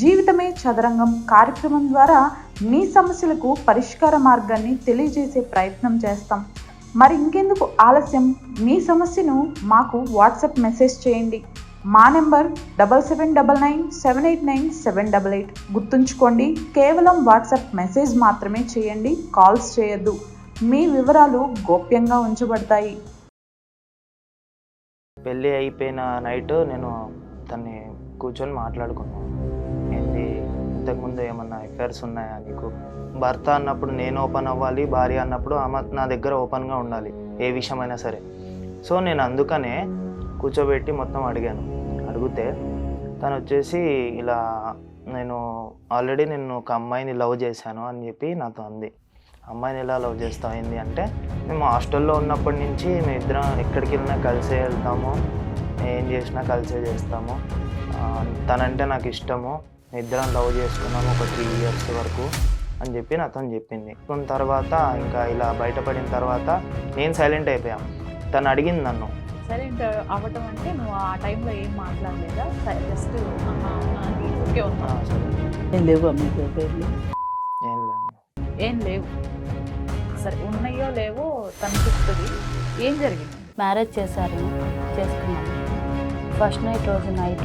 జీవితమే చదరంగం కార్యక్రమం ద్వారా మీ సమస్యలకు పరిష్కార మార్గాన్ని తెలియజేసే ప్రయత్నం చేస్తాం. మరి ఇంకెందుకు ఆలస్యం, మీ సమస్యను మాకు వాట్సాప్ మెసేజ్ చేయండి. మా నెంబర్ 7799978978. గుర్తుంచుకోండి, కేవలం వాట్సాప్ మెసేజ్ మాత్రమే చేయండి, కాల్స్ చేయొద్దు. మీ వివరాలు గోప్యంగా ఉంచబడతాయి. పెళ్ళి అయిపోయిన నైట్ నేను తన్ని కూర్చొని మాట్లాడుకున్నాను. ఏంది, ఇంతకుముందు ఏమన్నా అఫైర్స్ ఉన్నాయా నీకు? భర్త అన్నప్పుడు నేను ఓపెన్ అవ్వాలి, భార్య అన్నప్పుడు ఆమె నా దగ్గర ఓపెన్గా ఉండాలి, ఏ విషయమైనా సరే. సో నేను అందుకనే కూర్చోబెట్టి మొత్తం అడిగితే తను వచ్చేసి ఇలా నేను ఆల్రెడీ ఒక అమ్మాయిని లవ్ చేశాను అని చెప్పి నాతో అంది. అమ్మాయిని ఎలా లవ్ చేస్తా అయింది అంటే, మేము హాస్టల్లో ఉన్నప్పటి నుంచి మేము ఇద్దరం ఎక్కడికి వెళ్ళినా కలిసే వెళ్తాము, ఏం చేసినా కలిసే చేస్తాము, తనంటే నాకు ఇష్టము, ఇద్దరం లవ్ చేసుకున్నాము ఒక 3 years వరకు అని చెప్పి నాతో చెప్పింది. కొన్ని తర్వాత ఇంకా ఇలా బయటపడిన తర్వాత నేను సైలెంట్ అయిపోయాను. తను అడిగింది నన్ను. సైలెంట్ అవ్వటం అంటే నువ్వు ఆ టైంలో ఏం మాట్లాడలేదా? జస్ట్ ఓకే ఉన్నా? ఏం లేవు మీకు పేర్లు? ఏం లేదు. ఏం లేవు. సరే, ఉన్నాయో లేవో తను చెప్తుంది. ఏం జరిగింది? మ్యారేజ్ చేసుకున్నాను. ఫస్ట్ నైట్ రోజు నైట్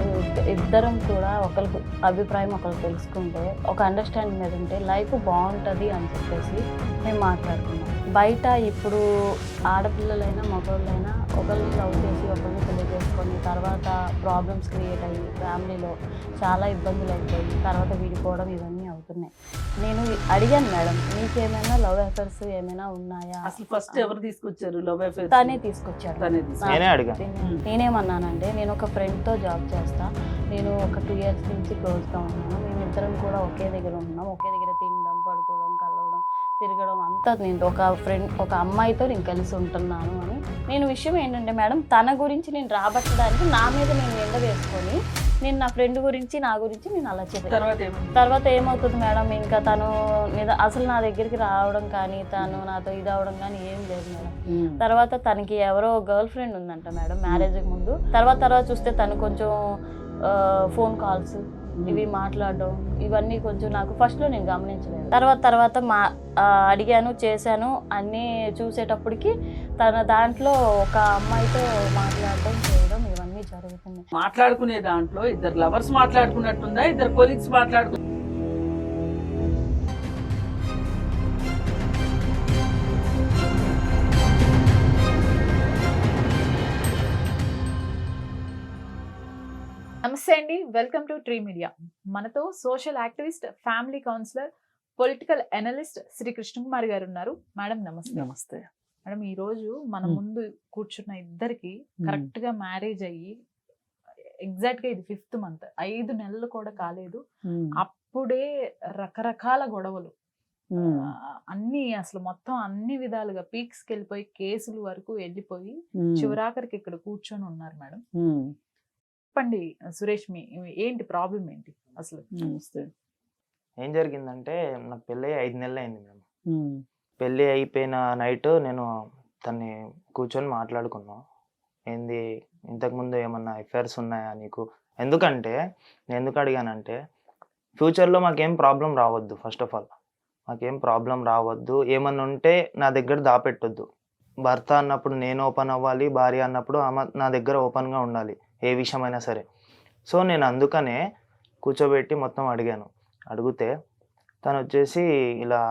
ఇద్దరం కూడా ఒకరికి అభిప్రాయం ఒకరికి తెలుసుకుంటే, ఒక అండర్స్టాండింగ్ మీద ఉంటే లైఫ్ బాగుంటుంది అని చెప్పేసి మేము మాట్లాడుకున్నాం. బయట ఇప్పుడు ఆడపిల్లలైనా మగవాళ్ళైనా ఒకరిని లవ్ చేసి ఒకరిని పెళ్లి చేసుకొని తర్వాత ప్రాబ్లమ్స్ క్రియేట్ అయ్యి ఫ్యామిలీలో చాలా ఇబ్బందులు అయిపోయి తర్వాత విడిపోవడం ఇవన్నీ అవుతున్నాయి. నేను అడిగాను, మేడం మీకేమైనా లవ్ అఫైర్స్ ఏమైనా ఉన్నాయా? అసలు ఫస్ట్ ఎవరు తీసుకొచ్చారు లవ్ అఫైర్స్? తనే తీసుకొచ్చాడు. నేనేమన్నానంటే, నేను ఒక ఫ్రెండ్తో జాబ్ చేస్తా, నేను ఒక 2 years నుంచి క్లోజ్గా ఉన్నాను, మేమిద్దరం కూడా ఒకే దగ్గర ఉంటున్నాం, ఒకే దగ్గర తినడం, పడుకోవడం, కలవడం, తిరగడం అంతా నేను ఒక అమ్మాయితో నేను కలిసి ఉంటున్నాను అని. నేను విషయం ఏంటంటే మేడం, తన గురించి నేను రాబట్టడానికి నా మీద నేను నింద వేసుకొని నేను నా ఫ్రెండ్ గురించి నా గురించి నేను అలా చెప్పాను. తర్వాత ఏమవుతుంది మేడం, ఇంకా తను అసలు నా దగ్గరికి రావడం కానీ తను నాతో ఇది అవడం కానీ ఏం లేదు మేడం. తర్వాత తనకి ఎవరో గర్ల్ ఫ్రెండ్ ఉందంట మేడం మ్యారేజ్కి ముందు. తర్వాత చూస్తే తను కొంచెం ఫోన్ కాల్స్ ఇవి మాట్లాడడం ఇవన్నీ కొంచెం నాకు ఫస్ట్లో నేను గమనించలేదు. తర్వాత అడిగాను, చేశాను, అన్నీ చూసేటప్పటికి తన దాంట్లో ఒక అమ్మాయితో మాట్లాడడం చేయడం ఇవన్నీ జరుగుతుంది. మాట్లాడుకునే దాంట్లో ఇద్దరు లవర్స్ మాట్లాడుకున్నట్టుందా, ఇద్దరు కొలీగ్స్ మాట్లాడుకు? నమస్తే అండి, వెల్కమ్ టు ట్రీ మీడియా. మనతో social activist, family counsellor, political analyst Shri Krishnakumar గారు ఉన్నారు. మేడం నమస్తే. నమస్తే మేడం, ఈ రోజు మన ముందు కూర్చున్న ఇద్దరికి కరెక్ట్ గా మ్యారేజ్ అయ్యి ఎగ్జాక్ట్ గా ఇది 5th month, 5 నెలలు కూడా కాలేదు. అప్పుడే రకరకాల గొడవలు, అన్ని అసలు మొత్తం అన్ని విధాలుగా పీక్స్కి వెళ్ళిపోయి కేసులు వరకు వెళ్ళిపోయి చివరాఖరికి ఇక్కడ కూర్చొని ఉన్నారు. మేడం చెప్పండి సురేష్, ఏంటి ప్రాబ్లం ఏంటి అసలు? ఏం జరిగిందంటే, నాకు పెళ్ళి 5 నెలలు అయింది మేము. పెళ్ళి అయిపోయిన నైట్ నేను తన్ని కూర్చొని మాట్లాడుకున్నాను. ఏంది, ఇంతకుముందు ఏమన్నా అఫైర్స్ ఉన్నాయా నీకు? ఎందుకంటే నేను ఎందుకు అడిగానంటే, ఫ్యూచర్లో మాకేం ప్రాబ్లం రావద్దు. ఫస్ట్ ఆఫ్ ఆల్ మాకేం ప్రాబ్లం రావద్దు, ఏమన్నా ఉంటే నా దగ్గర దాపెట్టొద్దు. భర్త అన్నప్పుడు నేను ఓపెన్ అవ్వాలి, భార్య అన్నప్పుడు ఆమె నా దగ్గర ఓపెన్గా ఉండాలి, ఏ విషయమైనా సరే. సో నేను అందుకనే కూర్చోబెట్టి మొత్తం అడిగితే తను వచ్చేసి ఇలా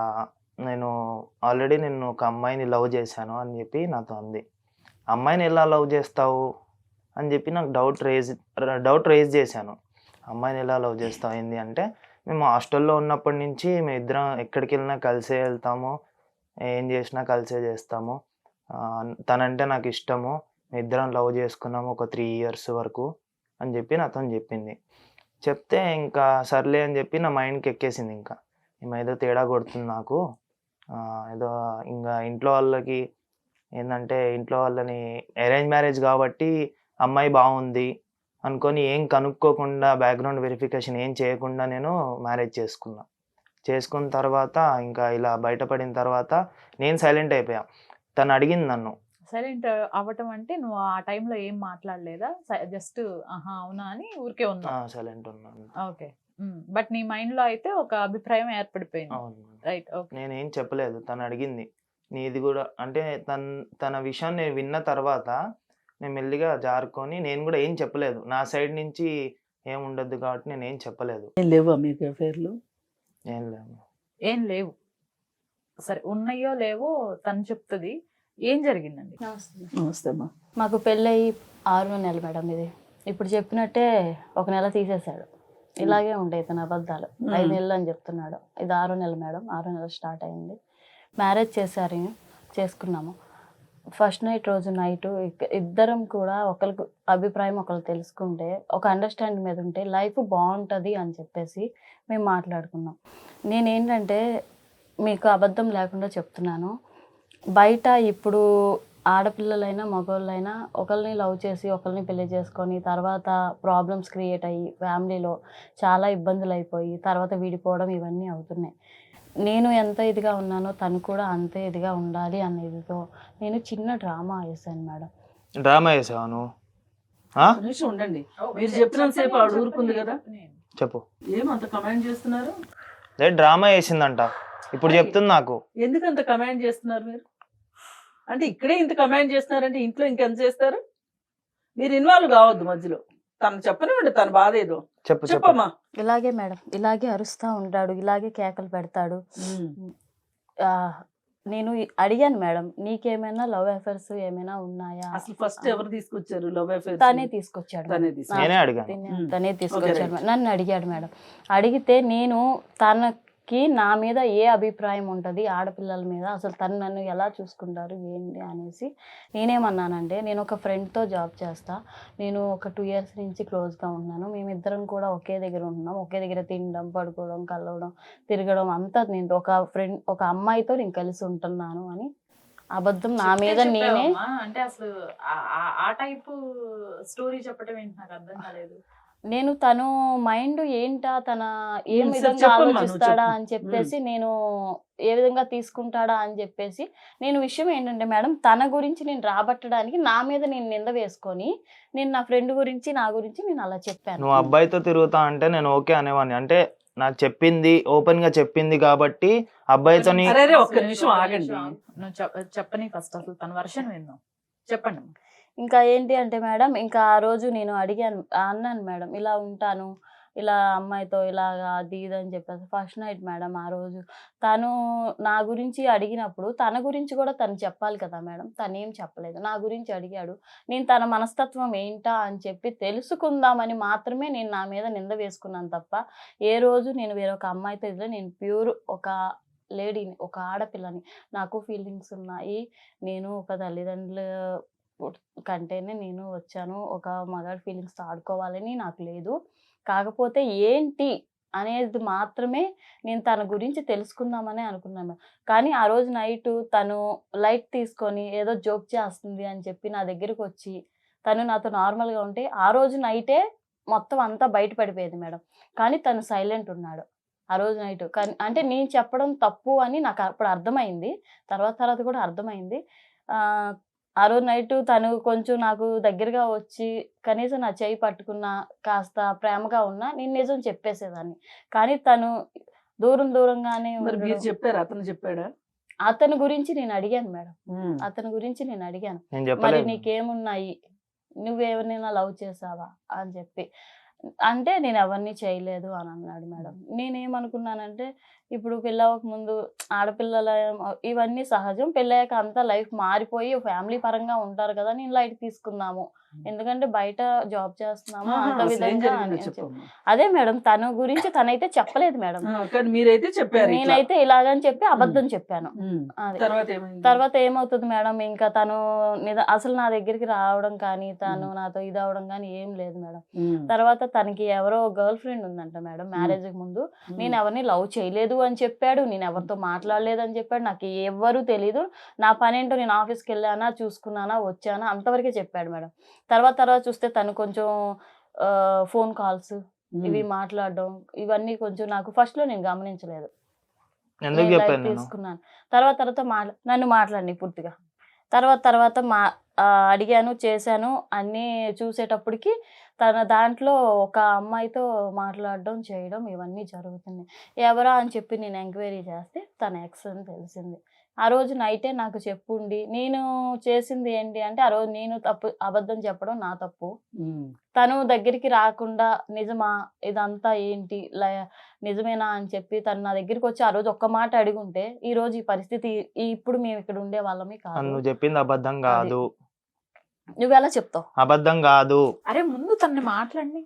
నేను ఆల్రెడీ ఒక అమ్మాయిని లవ్ చేశాను అని చెప్పి నాతో అంది. అమ్మాయిని ఎలా లవ్ చేస్తావు అని చెప్పి నాకు డౌట్ రేజ్ చేశాను. అమ్మాయిని ఎలా లవ్ చేస్తావు ఏంది అంటే, మేము హాస్టల్లో ఉన్నప్పటి నుంచి మేము ఇద్దరం ఎక్కడికి వెళ్ళినా కలిసే వెళ్తాము, ఏం చేసినా కలిసే చేస్తాము, తనంటే నాకు ఇష్టము, ఇద్దరం లవ్ చేసుకున్నాము ఒక 3 years వరకు అని చెప్పి నాతో చెప్పింది. చెప్తే ఇంకా సర్లే అని చెప్పి నా మైండ్కి ఎక్కేసింది. ఇంకా ఈమె ఏదో తేడా కొడుతుంది నాకు, ఏదో ఇంకా ఇంట్లో వాళ్ళకి ఏంటంటే, ఇంట్లో వాళ్ళని అరేంజ్ మ్యారేజ్ కాబట్టి అమ్మాయి బాగుంది అనుకొని ఏం కనుక్కోకుండా, బ్యాక్గ్రౌండ్ వెరిఫికేషన్ ఏం చేయకుండా నేను మ్యారేజ్ చేసుకున్న తర్వాత ఇంకా ఇలా బయటపడిన తర్వాత నేను సైలెంట్ అయిపోయా. తను అడిగింది నన్ను. సైలెంట్ అవ్వటం అంటే నువ్వు ఆ టైంలో ఏం మాట్లాడలేదా? జస్ట్ అవునా అని ఊరికే ఉన్నా? సైలెంట్ ఉన్నాను. ఓకే. బట్ నీ మైండ్ లో అయితే ఒక అభిప్రాయం ఏర్పడిపోయింది. అవును. రైట్. ఓకే. నేనేం చెప్పలేదు. తను అడిగింది. నీది గూడా అంటే తన విషయం నేను విన్న తర్వాత నేను మెల్లిగా జారుకొని నేను గూడా ఏం చెప్పలేదు. నా సైడ్ నుంచి ఏం ఉండొద్దు కాబట్టి నేనేం చెప్పలేదు. ఏం లేవా మీకు అఫైర్లు? ఏం లేదు. ఏం లేవు. సరే ఉన్నాయో లేవో తను చెప్తుంది. ఏం జరిగిందండి? నమస్తే అమ్మా. మాకు పెళ్ళయి 6 నెలలు మేడం. ఇది ఇప్పుడు చెప్పినట్టే 1 నెల తీసేశాడు. ఇలాగే ఉండే తన అబద్ధాలు. 5 నెలలు అని చెప్తున్నాడు. ఇది 6 నెలలు మేడం. 6 నెలలు స్టార్ట్ అయింది. మ్యారేజ్ చేసుకున్నాము. ఫస్ట్ నైట్ రోజు నైటు ఇద్దరం కూడా ఒకరికి అభిప్రాయం ఒకరు తెలుసుకుంటే, ఒక అండర్స్టాండింగ్ మీద ఉంటే లైఫ్ బాగుంటుంది అని చెప్పేసి మేము మాట్లాడుకున్నాం. నేనేంటంటే మీకు అబద్ధం లేకుండా చెప్తున్నాను. బయట ఇప్పుడు ఆడపిల్లలైనా మగవాళ్ళైనా ఒకరిని లవ్ చేసి ఒకరిని పెళ్లి చేసుకొని తర్వాత ప్రాబ్లమ్స్ క్రియేట్ అయ్యి ఫ్యామిలీలో చాలా ఇబ్బందులు అయిపోయి తర్వాత విడిపోవడం ఇవన్నీ అవుతున్నాయి. నేను ఎంత ఇదిగా ఉన్నానో తను కూడా అంతే ఇదిగా ఉండాలి అనే ఇదితో నేను చిన్న డ్రామా వేసాను మేడం. డ్రామా వేసావా నువ్వు? ఒక నిమిషం ఉండండి. మీరు చెప్పినంతసేపు ఆవిడ ఊరుకుంది కదా, చెప్పు. ఏమంత కమెంట్ చేస్తున్నారు? డ్రామా వేసిందంట. ఇప్పుడు చెప్తుంది నాకు. ఎందుకంత కమెంట్ చేస్తున్నారు మీరు? అంటే ఇక్కడే ఇంత కమెంట్ చేస్తున్నారంటే ఇంట్లో ఇంకెంత చేస్తారు? మీరు ఇన్వాల్వ్ కావద్దు మధ్యలో. తను చెప్పనివ్వండి తన బాధ ఏదో. చెప్పమ్మా. ఇలాగే మేడం, ఇలాగే అరుస్తూ ఉంటాడు, ఇలాగే కేకలు పెడతాడు. నేను అడిగాను మేడం, నీకేమైనా లవ్ అఫైర్స్ ఏమైనా ఉన్నాయా? అసలు ఫస్ట్ ఎవరు తీసుకొచ్చారు లవ్ అఫైర్స్? తనే తీసుకొచ్చాడు. తనే తీసుకొచ్చాడు. నన్ను అడిగాడు మేడం. అడిగితే నేను తనకి నా మీద ఏ అభిప్రాయం ఉంటుంది ఆడపిల్లల మీద, అసలు తను నన్ను ఎలా చూసుకుంటారు ఏంటి అనేసి నేనేమన్నానంటే, నేను ఒక ఫ్రెండ్తో జాబ్ చేస్తా, నేను ఒక 2 years నుంచి క్లోజ్గా ఉన్నాను, మేమిద్దరం కూడా ఒకే దగ్గర ఉంటున్నాం, ఒకే దగ్గర తినడం పడుకోవడం కలవడం తిరగడం అంతా నేను ఒక అమ్మాయితో నేను కలిసి ఉంటున్నాను అని అబద్ధం నా మీద నేనే. అంటే అసలు ఆ టైపు స్టోరీ చెప్పడం ఏంటి నాకు అర్థం కాలేదు. నేను తను మైండ్ ఏంటా, తన ఏ విధంగా ఆలోచిస్తాడా అని చెప్పేసి, నేను ఏ విధంగా తీసుకుంటాడా అని చెప్పేసి, నేను విషయం ఏంటంటే మేడం, తన గురించి నేను రాబట్టడానికి నా మీద నేను నింద వేసుకొని నేను నా ఫ్రెండ్ గురించి నా గురించి నేను అలా చెప్పాను. నువ్వు అబ్బాయితో తిరుగుతా అంటే నేను ఓకే అనేవాడిని. అంటే నాకు చెప్పింది ఓపెన్ గా చెప్పింది కాబట్టి అబ్బాయితో. ఒక్క నిమిషం ఆగండి. చెప్పని ఫస్ట్ అసలు తన వర్షన్ విందాం. చెప్పండి. ఇంకా ఏంటి అంటే మేడం, ఇంకా ఆ రోజు నేను అన్నాను మేడం, ఇలా ఉంటాను, ఇలా అమ్మాయితో ఇలాగా అది ఇది అని చెప్పేసి. ఫస్ట్ నైట్ మేడం ఆ రోజు తను నా గురించి అడిగినప్పుడు తన గురించి కూడా తను చెప్పాలి కదా మేడం. తనేం చెప్పలేదు. నా గురించి అడిగాడు. నేను తన మనస్తత్వం ఏంటా అని చెప్పి తెలుసుకుందామని మాత్రమే నేను నా మీద నింద వేసుకున్నాను తప్ప, ఏ రోజు నేను వేరొక అమ్మాయితో ఇదిలో నేను ప్యూర్ ఒక లేడీని, ఒక ఆడపిల్లని, నాకు ఫీలింగ్స్ ఉన్నాయి, నేను ఒక తల్లిదండ్రుల కంటేనే నేను వచ్చాను, ఒక మగాడి ఫీలింగ్స్తో ఆడుకోవాలని నాకు లేదు, కాకపోతే ఏంటి అనేది మాత్రమే నేను తన గురించి తెలుసుకుందామని అనుకున్నాను. కానీ ఆ రోజు నైట్ తను లైట్ తీసుకొని ఏదో జోక్ చేస్తుంది అని చెప్పి నా దగ్గరికి వచ్చి తను నాతో నార్మల్గా ఉంటే ఆ రోజు నైటే మొత్తం అంతా బయటపడిపోయేది మేడం. కానీ తను సైలెంట్ ఉన్నాడు ఆ రోజు నైట్. కానీ అంటే నేను చెప్పడం తప్పు అని నాకు అప్పుడు అర్థమైంది, తర్వాత కూడా అర్థమైంది. ఆ రోజు నైట్ తను కొంచెం నాకు దగ్గరగా వచ్చి కనీసం నా చేయి పట్టుకున్నా, కాస్త ప్రేమగా ఉన్నా నేను నిజం చెప్పేసేదాన్ని. కానీ తను దూరంగానే చెప్పారు. అతను చెప్పాడా? అతని గురించి నేను అడిగాను మేడం. అతని గురించి నేను అడిగాను, మరి నీకేమున్నాయి, నువ్వెవరినైనా లవ్ చేసావా అని చెప్పి. అంటే నేను ఎవరిని చేయలేదు అని అన్నాడు మేడం. నేనేమనుకున్నానంటే, ఇప్పుడు పెళ్ళవక ముందు ఆడపిల్లల ఇవన్నీ సహజం, పెళ్ళయ్యాక అంతా లైఫ్ మారిపోయి ఫ్యామిలీ పరంగా ఉంటారు కదా, నేను లైట్ తీసుకుందాము, ఎందుకంటే బయట జాబ్ చేస్తున్నాము అంత విధంగా. అదే మేడం, తన గురించి తనైతే చెప్పలేదు మేడం, మీరైతే చెప్పారు. నేనైతే ఇలాగని చెప్పి అబద్ధం చెప్పాను. తర్వాత ఏమవుతుంది మేడం, ఇంకా తను అసలు నా దగ్గరికి రావడం కానీ తను నాతో ఇది అవడం కానీ ఏం లేదు మేడం. తర్వాత తనకి ఎవరో గర్ల్ ఫ్రెండ్ ఉందంట మేడం. మ్యారేజ్ కి ముందు నేను ఎవరిని లవ్ చేయలేదు అని చెప్పాడు, నేను ఎవరితో మాట్లాడలేదు అని చెప్పాడు, నాకు ఎవ్వరూ తెలీదు, నా పని ఏంటో నేను ఆఫీస్కి వెళ్ళానా చూసుకున్నానా వచ్చానా అంతవరకే చెప్పాడు మేడం. తర్వాత చూస్తే తను కొంచెం ఫోన్ కాల్స్ ఇవి మాట్లాడడం ఇవన్నీ కొంచెం నాకు ఫస్ట్ లో నేను గమనించలేదు, తీసుకున్నాను. తర్వాత నన్ను మాట్లాడి పూర్తిగా తర్వాత అడిగాను, చేశాను అన్నీ చూసేటప్పటికి తన దాంట్లో ఒక అమ్మాయితో మాట్లాడడం చేయడం ఇవన్నీ జరుగుతున్నాయి. ఎవరా అని చెప్పి నేను ఎంక్వైరీ చేస్తే తన ఎక్స్ అని తెలిసింది. ఆ రోజు నైటే నాకు చెప్పుండి నేను చేసింది ఏంటి అంటే ఆ రోజు నేను అబద్ధం చెప్పడం నా తప్పు. తను దగ్గరికి రాకుండా నిజమా ఇదంతా ఏంటి నిజమేనా అని చెప్పి తను నా దగ్గరికి వచ్చి ఆ రోజు ఒక్క మాట అడిగుంటే ఈ రోజు ఈ పరిస్థితి ఇప్పుడు మేము ఇక్కడ ఉండే వాళ్ళమే కాదు. నువ్వు చెప్పింది అబద్ధం కాదు. నువ్వెలా చెప్తావు? అబద్ధం కాదు. అరే ముందు తనని మాట్లాడి.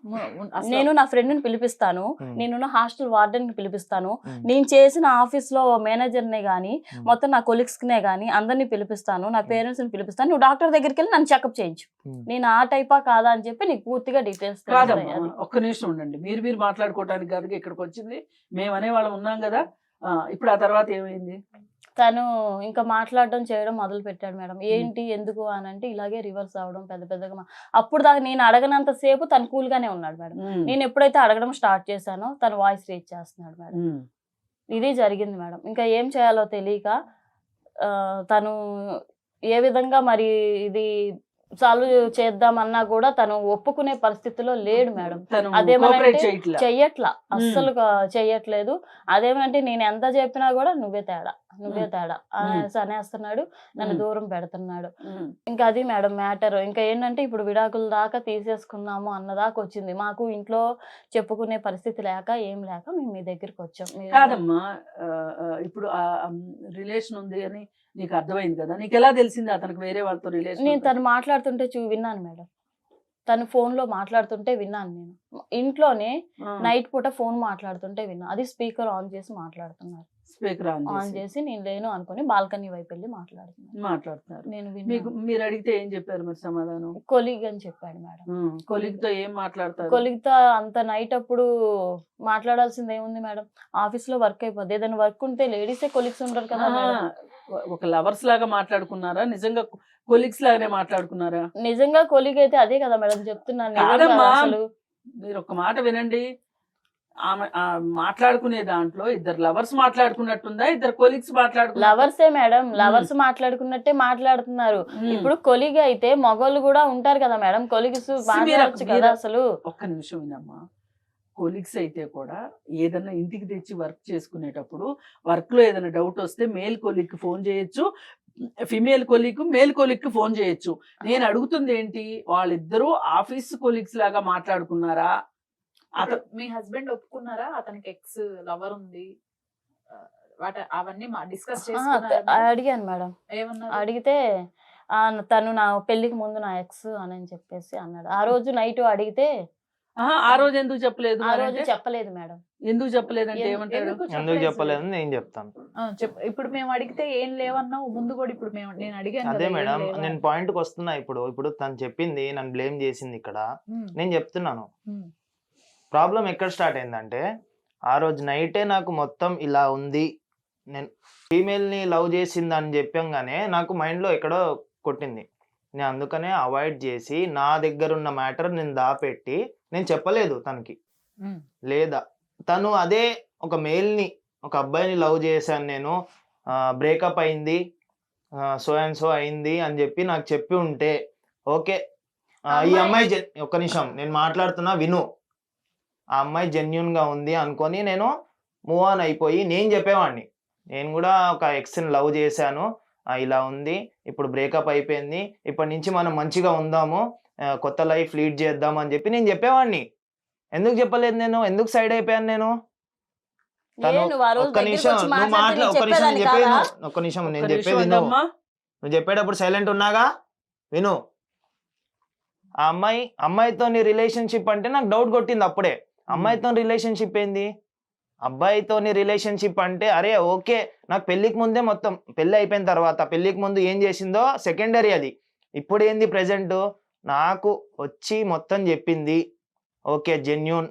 నేను నా ఫ్రెండ్ ని పిలిపిస్తాను, నేను హాస్టల్ వార్డెన్ ని పిలిపిస్తాను, నేను చేసిన ఆఫీస్ లో మేనేజర్ నే గానీ మొత్తం నా కొలీగ్స్ నే గానీ అందరినీ పిలిపిస్తాను, నా పేరెంట్స్ ని పిలిపిస్తాను, నువ్వు డాక్టర్ దగ్గరికి వెళ్ళి నన్ను చెకప్ చేయించు. నేను ఆ టైపా కాదా అని చెప్పి నీకు పూర్తిగా డీటెయిల్స్. ఒక్క నిమిషం ఉండండి, మీరు మాట్లాడుకోవడానికి కాదు ఇక్కడికి వచ్చింది, మేము అనేవాళ్ళం ఉన్నాం కదా. ఇప్పుడు ఆ తర్వాత ఏమైంది? తను ఇంకా మాట్లాడడం చేయడం మొదలు పెట్టాడు మేడం. ఏంటి ఎందుకు అని అంటే ఇలాగే రివర్స్ అవడం పెద్ద పెద్దగా. అప్పుడు దాకా నేను అడగనంత సేపు తను కూల్ గానే ఉన్నాడు మేడం. నేను ఎప్పుడైతే అడగడం స్టార్ట్ చేశానో తను వాయిస్ రేజ్ చేస్తున్నాడు మేడం. ఇది జరిగింది మేడం. ఇంకా ఏం చేయాలో తెలియక తను ఏ విధంగా మరి ఇది సాల్వ్ చేద్దామన్నా కూడా తను ఒప్పుకునే పరిస్థితిలో లేడు మేడం. అదేమంటే చెయ్యట్లా, అస్సలు చెయ్యట్లేదు. అదేమంటే నేను ఎంత చెప్పినా కూడా నువ్వే తేడా అనేస్తున్నాడు, నన్ను దూరం పెడుతున్నాడు. ఇంకా అది మేడం మ్యాటర్. ఇంకా ఏంటంటే ఇప్పుడు విడాకుల దాకా తీసేసుకున్నాము అన్నదాకా వచ్చింది. మాకు ఇంట్లో చెప్పుకునే పరిస్థితి లేక ఏం లేక మేము మీ దగ్గరికి వచ్చాం. కాదమ్మా, ఇప్పుడు రిలేషన్ ఉంది అని నీకు అర్థమైంది కదా, నీకు ఎలా తెలిసింది అతనికి వేరే వాళ్ళతో రిలేషన్? నేను తను మాట్లాడుతుంటే విన్నాను మేడం. తను ఫోన్ లో మాట్లాడుతుంటే విన్నాను. నేను ఇంట్లోనే నైట్ పూట ఫోన్ మాట్లాడుతుంటే విన్నా. అది స్పీకర్ ఆన్ చేసి మాట్లాడుతున్నారు. స్పీకర్ ఆన్ చేసి నేను లేను అనుకుని బాల్కనీ వైపు వెళ్ళి మాట్లాడుతున్నారు. నేను మీరు అడిగితే ఏం చెప్పారు మరి సమాధానం? కొలీగ్ అని చెప్పాడు మేడం. కొలీగ్ తో ఏం మాట్లాడతారు? కొలీగ్ తో అంత నైట్ అప్పుడు మాట్లాడాల్సింది ఏముంది మేడం? ఆఫీస్ లో వర్క్ అయిపోద్ది. ఏదైనా వర్క్ ఉంటే లేడీసే కొలీగ్స్ ఉండరు కదా. ఒక లవర్స్ లాగా మాట్లాడుకున్నారా? నిజంగా కొలీగ్స్ లాగానే మాట్లాడుకున్నారా? నిజంగా కొలీగ్ అయితే అదే కదా మేడం చెప్తున్నాను. మీరు ఒక మాట వినండి, ఆమె మాట్లాడుకునే దాంట్లో ఇద్దరు లవర్స్ మాట్లాడుకున్నట్టుందా, ఇద్దరు కొలీగ్స్ మాట్లాడుకున్నారు? లవర్సే మేడం, లవర్స్ మాట్లాడుకున్నట్టే మాట్లాడుతున్నారు. ఇప్పుడు కొలీగ్ అయితే మగోళ్ళు కూడా ఉంటారు కదా మేడం, కొలీగ్స్ మాట్లాడచ్చు కదా. అసలు ఒక్క నిమిషం వినమ్మా, కొలీగ్స్ అయితే కూడా ఏదన్నా ఇంటికి తెచ్చి వర్క్ చేసుకునేటప్పుడు వర్క్ లో ఏదైనా డౌట్ వస్తే మేల్ కొలీగ్ ఫోన్ చేయొచ్చు, female colleague male colleague phone చేయొచ్చు. నేను అడుగుతుంది ఏంటి, వాళ్ళిద్దరూ ఆఫీస్ కొలీగ్స్ లాగా మాట్లాడుకున్నారా? మీ హస్బెండ్ ఒప్పుకున్నారా అతనికి ఎక్స్ లవర్ ఉంది అవన్నీ డిస్కస్ అడిగాను మేడం. ఏమన్నా అడిగితే తను నా పెళ్లికి ముందు నా ఎక్స్ అని చెప్పేసి అన్నాడు. ఆ రోజు నైట్ అడిగితే ఆ రోజు ఎందుకు చెప్పలేదు? ఆ రోజు చెప్పలేదు మేడం. ఎందుకు చెప్పలేదంటే ఏమంటాడు? ఎందుకు చెప్పలేదు నేను చెప్తాను. ఇప్పుడు మేము అడిగితే ఏం లేవన్నావు ముందు కూడా. ఇప్పుడు నేను అడిగాను అదే మేడం, నేను పాయింట్ కి వస్తున్నా. ఇప్పుడు తను చెప్పింది, నన్ను బ్లేమ్ చేసింది. ఇక్కడ నేను చెప్తున్నాను ప్రాబ్లం ఎక్కడ స్టార్ట్ అయిందంటే, ఆ రోజు నైటే నాకు మొత్తం ఇలా ఉంది, నేను ఫీమేల్ ని లవ్ చేసింది అని చెప్పంగానే నాకు మైండ్ లో ఎక్కడో కొట్టింది. నేను అందుకనే అవాయిడ్ చేసి నా దగ్గర ఉన్న మ్యాటర్ నేను దాపెట్టి నేను చెప్పలేదు తనకి. లేదా తను అదే ఒక మేల్ని, ఒక అబ్బాయిని లవ్ చేశాను నేను, బ్రేకప్ అయింది, సో అండ్ సో అయింది అని చెప్పి నాకు చెప్పి ఉంటే ఓకే, ఈ అమ్మాయి ఒక్క నిమిషం నేను మాట్లాడుతున్నా విను, ఆ అమ్మాయి జెన్యున్ గా ఉంది అనుకొని నేను మూవ్ ఆన్ అయిపోయి నేను చెప్పేవాడిని, నేను కూడా ఒక ఎక్స్ని లవ్ చేశాను, ఇలా ఉంది, ఇప్పుడు బ్రేకప్ అయిపోయింది, ఇప్పటి నుంచి మనం మంచిగా ఉందాము, కొత్త లైఫ్ లీడ్ చేద్దాం అని చెప్పి నేను చెప్పేవాడిని. ఎందుకు చెప్పలేదు నేను? ఎందుకు సైడ్ అయిపోయాను నేను? ఒక్క నిమిషం నేను చెప్పేది నువ్వు చెప్పేటప్పుడు సైలెంట్ ఉన్నాగా, విను. ఆ అమ్మాయితో రిలేషన్షిప్ అంటే నాకు డౌట్ కొట్టింది అప్పుడే. అమ్మాయితో రిలేషన్షిప్ ఏంది, అబ్బాయితో రిలేషన్షిప్ అంటే అరే ఓకే, నాకు పెళ్లికి ముందే మొత్తం, పెళ్లి అయిపోయిన తర్వాత పెళ్లికి ముందు ఏం చేసిందో సెకండరీ అది. ఇప్పుడు ఏంది ప్రెసెంట్ నాకు వచ్చి మొత్తం చెప్పింది, ఓకే జెన్యూన్.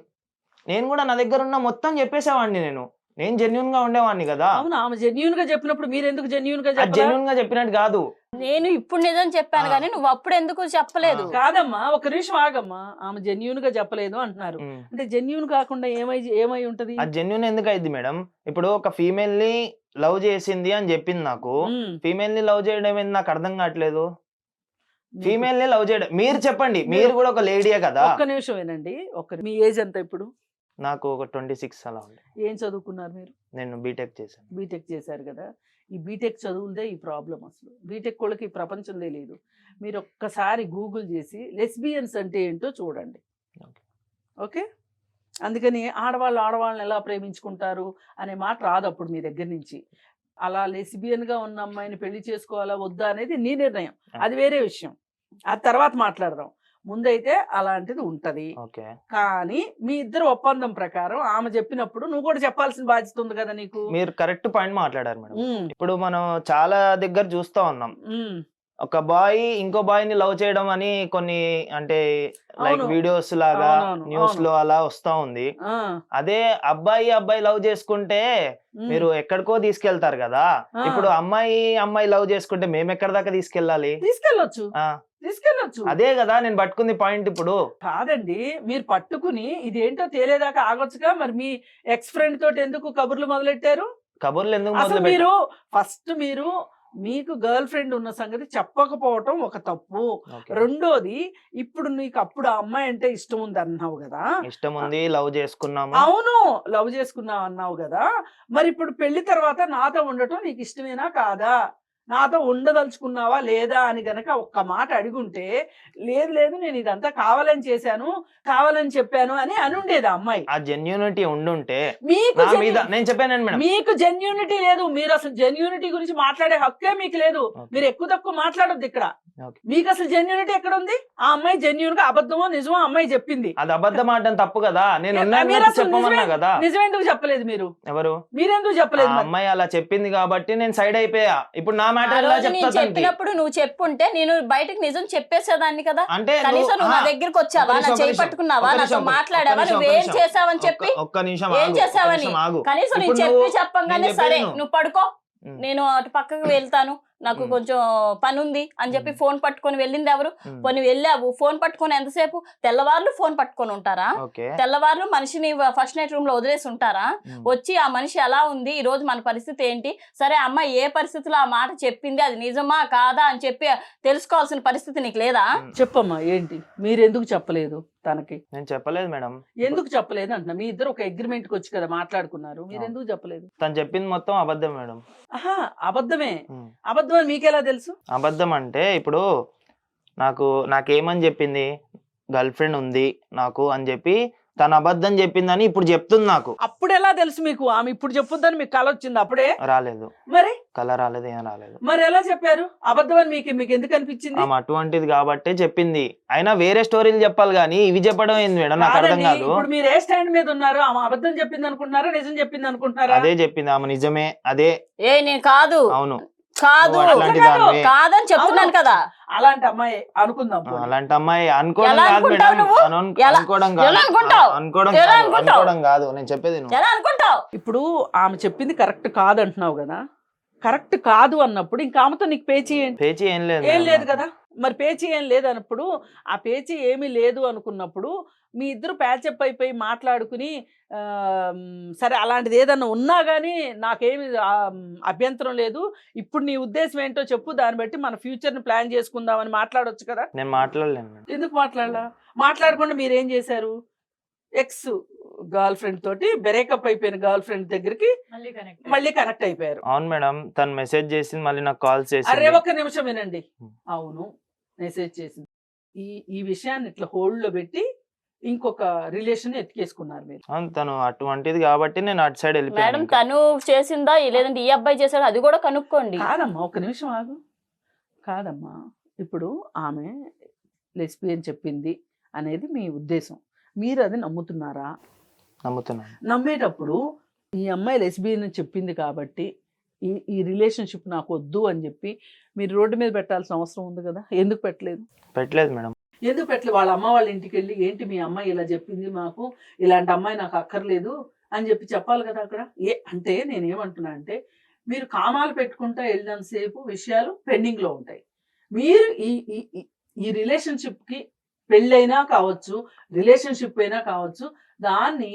నేను కూడా నా దగ్గర ఉన్న మొత్తం చెప్పేసేవాడిని, నేను జెన్యూన్ గా ఉండేవాడిని కదా. అవును, ఆమె జెన్యూన్ గా చెప్పినప్పుడు మీరు ఎందుకు జెన్యూన్ గా జెన్యూన్ గా చెప్పినట్టు కాదు. నేను ఇప్పుడు నిజం చెప్పాను కానీ నువ్వు అప్పుడు ఎందుకు చెప్పలేదు? కాదమ్మా, ఒక నిమిషం ఆగమ్మా, ఆమె జెన్యూన్ గా చెప్పలేదు అంటున్నారు. అంటే జెన్యూన్ కాకుండా ఏమై ఉంటది? అది జెన్యూన్ ఎందుకు అయింది మేడం? ఇప్పుడు ఒక ఫీమేల్ ని లవ్ చేసింది అని చెప్పింది నాకు, ఫీమేల్ ని లవ్ చేయడం ఏంది నాకు అర్థం కావట్లేదు. ఫీమేల్ ని లవ్ చేయడం మీరు చెప్పండి, మీరు కూడా ఒక లేడీయే కదా. ఒక్క నిమిషం వినండి. మీ ఏజ్ ఎంత ఇప్పుడు? నాకు ఒక 26 అలా ఉంది. ఏం చదువుకున్నారు మీరు? నేను బీటెక్ చేశాను. బీటెక్ చేశారు కదా. ఈ బీటెక్ చదువులదే ఈ ప్రాబ్లం. అసలు బీటెక్ వాళ్ళకి ఈ ప్రపంచం తెలియదు. మీరు ఒక్కసారి గూగుల్ చేసి లెస్బియన్స్ అంటే ఏంటో చూడండి. ఓకే, అందుకని ఆడవాళ్ళని ఎలా ప్రేమించుకుంటారు అనే మాట రాదు అప్పుడు మీ దగ్గర నుంచి. అలా లెస్బియన్గా ఉన్న అమ్మాయిని పెళ్లి చేసుకోవాలా వద్దా అనేది నీ నిర్ణయం, అది వేరే విషయం, అది తర్వాత మాట్లాడదాం. ముందైతే అలాంటిది ఉంటది. కానీ మీ ఇద్దరు ఒప్పందం ప్రకారం ఆమె చెప్పినప్పుడు నువ్వు కూడా చెప్పాల్సిన బాధ్యత ఉంది కదా నీకు. మీరు కరెక్ట్ పాయింట్ మాట్లాడారు మేడం. ఇప్పుడు మనం చాలా దగ్గర చూస్తా ఉన్నాం, ఒక బాయ్ ఇంకో బాయ్ ని లవ్ చేయడం అని కొన్ని అంటే లైక్ వీడియోస్ లాగా న్యూస్ లో అలా వస్తా ఉంది. అదే అబ్బాయి లవ్ చేసుకుంటే మీరు ఎక్కడికో తీసుకెళ్తారు కదా. ఇప్పుడు అమ్మాయి లవ్ చేసుకుంటే మేము ఎక్కడి దాకా తీసుకెళ్ళాలి? తీసుకెళ్ళొచ్చు. అదే కదా నేను పట్టుకుంది పాయింట్. ఇప్పుడు కాదండి, మీరు పట్టుకుని ఇదేంటో తేలేదాకా ఆగొచ్చుగా. మరి మీ ఎక్స్ ఫ్రెండ్ తోటి ఎందుకు కబుర్లు మొదలెట్టారు? కబుర్లు ఎందుకు మొదలు? మీరు ఫస్ట్ మీకు గర్ల్ ఫ్రెండ్ ఉన్న సంగతి చెప్పకపోవటం ఒక తప్పు. రెండోది, ఇప్పుడు నీకు అప్పుడు ఆ అమ్మాయి అంటే ఇష్టం ఉంది అన్నావు కదా. ఇష్టం ఉంది, లవ్ చేసుకున్నాము. అవును, లవ్ చేసుకున్నావు అన్నావు కదా. మరి ఇప్పుడు పెళ్లి తర్వాత నాతో ఉండటం నీకు ఇష్టమేనా కాదా? నాతో ఉండదలుచుకున్నావా లేదా అని గనక ఒక్క మాట అడుగుంటే, లేదు నేను ఇదంతా కావాలని చేశాను, కావాలని చెప్పాను అని అనుండేది ఆ అమ్మాయి. ఆ జెన్యూనిటీ ఉండుంటే మీకు నేను చెప్పాను మేడం. మీకు జెన్యూనిటీ లేదు. మీరు అసలు జెన్యూనిటీ గురించి మాట్లాడే హక్కే మీకు లేదు. మీరు ఎక్కువ తక్కువ మాట్లాడొద్దు ఇక్కడ. మీకు అసలు జెన్యూనిటీ ఎక్కడ ఉంది? ఆ అమ్మాయి జెన్యూన్ గా అబద్ధమో నిజమో అమ్మాయి చెప్పింది. అది అబద్ధం ఆడటం తప్పు కదా. నేను నిజమేందుకు చెప్పలేదు? ఎవరు మీరెందుకు చెప్పలేదు? అమ్మాయి అలా చెప్పింది కాబట్టి నేను సైడ్ అయిపోయా. ఇప్పుడు నా మ్యాటర్ చెప్పినప్పుడు నువ్వు చెప్పుంటే నేను బయటకు నిజం చెప్పేసేదాన్ని కదా. అంటే కనీసం నువ్వు నా దగ్గరికి వచ్చావా, నా చేయి పట్టుకున్నావా, నాతో మాట్లాడావా, నువ్వేం చేసావని చెప్పి ఒక్క నిమిషం ఏం చేసావని కనీసం నేను చెప్పంగానే సరే నువ్వు పడుకో, నేను అటు పక్కకు వెళ్తాను, నాకు కొంచెం పని ఉంది అని చెప్పి ఫోన్ పట్టుకొని వెళ్ళింది ఎవరు? కొన్ని వెళ్ళావు, ఫోన్ పట్టుకొని ఎంతసేపు? తెల్లవార్లు ఫోన్ పట్టుకొని ఉంటారా? తెల్లవార్లు మనిషిని ఫస్ట్ నైట్ రూమ్ లో వదిలేసి ఉంటారా? వచ్చి ఆ మనిషి ఎలా ఉంది, ఈ రోజు మన పరిస్థితి ఏంటి, సరే అమ్మాయి ఏ పరిస్థితిలో ఆ మాట చెప్పింది, అది నిజమా కాదా అని చెప్పి తెలుసుకోవాల్సిన పరిస్థితి నీకు లేదా? చెప్పమ్మా, ఏంటి మీరు ఎందుకు చెప్పలేదు తనకి? నేను చెప్పలేదు మేడం. ఎందుకు చెప్పలేదు అంటున్నా. మీ ఇద్దరు ఒక అగ్రిమెంట్ కి వచ్చి కదా మాట్లాడుకున్నారు, మీరు ఎందుకు చెప్పలేదు? తను చెప్పింది మొత్తం అబద్ధం మేడం. అబద్ధమే. అబద్ధం అని మీకెలా తెలుసు? అబద్ధం అంటే ఇప్పుడు నాకేమని చెప్పింది, గర్ల్ ఫ్రెండ్ ఉంది నాకు అని చెప్పి తను అబద్ధం చెప్పిందని ఇప్పుడు చెప్తుంది నాకు. అప్పుడు ఎలా తెలుసు మీకు? ఆమె ఇప్పుడు చెప్పుద్దని మీకు కళ వచ్చింది? అప్పుడే రాలేదు. మరి కళ రాలేదు, ఏం రాలేదు. మరి ఎలా చెప్పారు అబద్ధం అని? మీకు ఎందుకు అనిపించింది? ఆమె అటువంటిది కాబట్టే చెప్పింది. అయినా వేరే స్టోరీలు చెప్పాలి కానీ ఇవి చెప్పడం ఏంది మేడం, నాకు అర్థం కాదు. ఇప్పుడు మీరు ఏ స్టాండ్ మీద ఉన్నారు? ఆమె అబద్ధం చెప్పింది అనుకుంటున్నారా, నిజం చెప్పింది అనుకుంటున్నారా? అదే చెప్పింది ఆమె, నిజమే అదే. నేను కాదు. అవును కాదని చెప్తున్నాను కదా. అలాంటి అమ్మాయి అనుకుందాం. అలాంటి అమ్మాయి అనుకోవడం కాదు మేడం, అనుకోవడం కాదు నేను చెప్పేది. ఇప్పుడు ఆమె చెప్పింది కరెక్ట్ కాదు అంటున్నావు కదా. కరెక్ట్ కాదు అన్నప్పుడు ఇంకా ఆమెతో నీకు పేచీ ఏం లేదు కదా. మరి పేచీ ఏం లేదు అన్నప్పుడు, ఆ పేచీ ఏమీ లేదు అనుకున్నప్పుడు మీ ఇద్దరు ప్యాచప్ అయిపోయి మాట్లాడుకుని సరే అలాంటిది ఏదన్నా ఉన్నా కానీ నాకేమి అభ్యంతరం లేదు, ఇప్పుడు నీ ఉద్దేశం ఏంటో చెప్పు, దాన్ని బట్టి మన ఫ్యూచర్ని ప్లాన్ చేసుకుందామని మాట్లాడొచ్చు కదా. నేను మాట్లాడలేను. ఎందుకు మాట్లాడకుండా మీరేం చేశారు? ఎక్స్ గర్ల్ ఫ్రెండ్ తోటి బ్రేకప్ అయిపోయిన గర్ల్ ఫ్రెండ్ దగ్గరికి మళ్ళీ కనెక్ట్ అయిపోయారు. అవును మేడం, తను మెసేజ్ చేసింది, మళ్ళీ నాకు కాల్ చేసింది. అరే ఒక్క నిమిషం వినండి. అవును, మెసేజ్ చేసింది. ఈ విషయాన్ని ఇట్లా హోల్డ్ లో పెట్టి ఇంకొక రిలేషన్ ఎత్తికేసుకున్నారు మీరు. తను అటువంటిది కాబట్టి నేను అటు సైడ్ వెళ్ళిపోయాను. మేడం తను చేసిందా లేదంటే ఈ అబ్బాయి చేశాడు అది కూడా కనుక్కోండి. కాదమ్మా, ఒక నిమిషం ఆగు. కాదమ్మా, ఇప్పుడు ఆమె లెస్బియన్ చెప్పింది అనేది మీ ఉద్దేశం, మీరు అది నమ్ముతున్నారా? నమ్ముతున్నాను. నమ్మేటప్పుడు ఈ అమ్మాయి లెస్బియన్ చెప్పింది కాబట్టి ఈ రిలేషన్షిప్ నాకు వద్దు అని చెప్పి మీరు రోడ్డు మీద పెట్టాల్సిన అవసరం ఉంది కదా. ఎందుకు పెట్టలేదు మేడం? ఎందుకు పెట్టలేదు? వాళ్ళ అమ్మ వాళ్ళ ఇంటికి వెళ్ళి ఏంటి మీ అమ్మాయి ఇలా చెప్పింది, మాకు ఇలాంటి అమ్మాయి నాకు అక్కర్లేదు అని చెప్పి చెప్పాలి కదా అక్కడ. అంటే నేనేమంటున్నా అంటే, మీరు కామాలు పెట్టుకుంటా వెళ్ళినంతసేపు విషయాలు పెండింగ్ లో ఉంటాయి. మీరు ఈ రిలేషన్షిప్ కి పెళ్ళైనా కావచ్చు, రిలేషన్షిప్ అయినా కావచ్చు, దాన్ని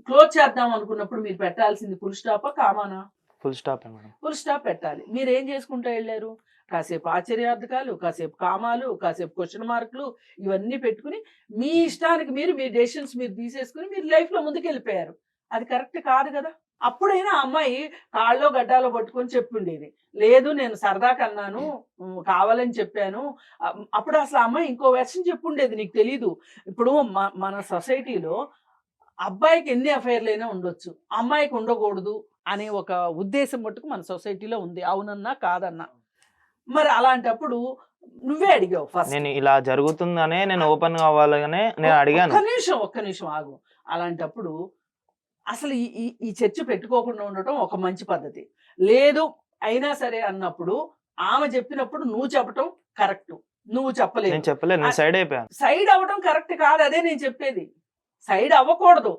క్లోజ్ చేద్దాం అనుకున్నప్పుడు మీరు పెట్టాల్సింది ఫుల్ స్టాపా కామానా? Full stop madam. Full stop పెట్టాలి. మీరు ఏం చేసుకుంటూ వెళ్ళారు? కాసేపు ఆశ్చర్యార్థకాలు, కాసేపు కామాలు, కాసేపు క్వశ్చన్ మార్కులు ఇవన్నీ పెట్టుకుని మీ ఇష్టానికి మీరు మీ డెసిషన్స్ మీరు తీసేసుకుని మీరు లైఫ్లో ముందుకు వెళ్ళిపోయారు. అది కరెక్ట్ కాదు కదా. అప్పుడైనా ఆ అమ్మాయి కాళ్ళలో గడ్డాలో పట్టుకొని చెప్పుండేది, లేదు నేను సరదా కన్నాను, కావాలని చెప్పాను. అప్పుడు అసలు ఆ అమ్మాయి ఇంకో వెర్షన్ చెప్పుండేది, నీకు తెలీదు. ఇప్పుడు మన సొసైటీలో అబ్బాయికి ఎన్ని అఫైర్లైనా ఉండొచ్చు, అమ్మాయికి ఉండకూడదు అనే ఒక ఉద్దేశం మట్టుకు మన సొసైటీలో ఉంది, అవునన్నా కాదన్నా. మరి అలాంటప్పుడు నువ్వే అడిగావు ఫస్ట్, నేను ఇలా జరుగుతుందనే నేను ఓపెన్ కావాలనే నేను అడిగాను. ఒక్క నిమిషం ఆగు. అలాంటప్పుడు అసలు ఈ చర్చ పెట్టుకోకుండా ఉండటం ఒక మంచి పద్ధతి. లేదు అయినా సరే అన్నప్పుడు ఆమె చెప్పినప్పుడు నువ్వు చెప్పటం కరెక్ట్. నువ్వు చెప్పలేదు, నేను చెప్పలేదు, నేను సైడ్ అయిపోయాను. సైడ్ అవ్వడం కరెక్ట్ కాదు, అదే నేను చెప్పేది. సైడ్ అవ్వకూడదు.